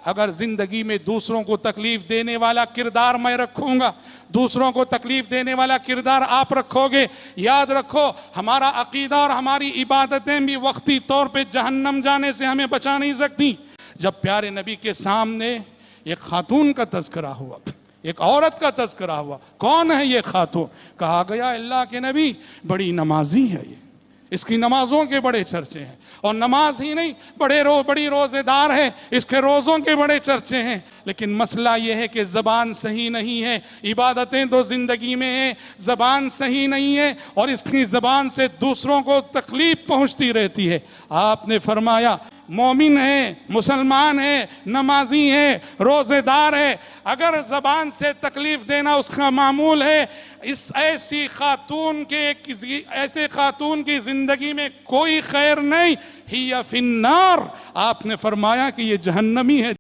اگر زندگی میں دوسروں کو تکلیف دینے والا کردار میں رکھوں گا، دوسروں کو تکلیف دینے والا کردار آپ رکھو گے، یاد رکھو ہمارا عقیدہ اور ہماری عبادتیں بھی وقتی طور پہ جہنم جانے سے ہمیں بچا نہیں سکتی۔ جب پیارے نبی کے سامنے ایک خاتون کا تذکرہ ہوا، ایک عورت کا تذکرہ ہوا، کون ہے یہ خاتون؟ کہا گیا اللہ کے نبی بڑی نمازی ہے، یہ اس کی نمازوں کے بڑے چرچے ہیں، اور نماز ہی نہیں بڑی روزے دار ہے، اس کے روزوں کے بڑے چرچے ہیں، لیکن مسئلہ یہ ہے کہ زبان صحیح نہیں ہے، عبادتیں تو زندگی میں ہیں، زبان صحیح نہیں ہے، اور اس کی زبان سے دوسروں کو تکلیف پہنچتی رہتی ہے۔ آپ نے فرمایا مومن ہے، مسلمان ہے، نمازی ہے، روزے دار ہے، اگر زبان سے تکلیف دینا اس کا معمول ہے، ایسے خاتون کی زندگی میں کوئی خیر نہیں، ہی فی النار۔ آپ نے فرمایا کہ یہ جہنمی ہے۔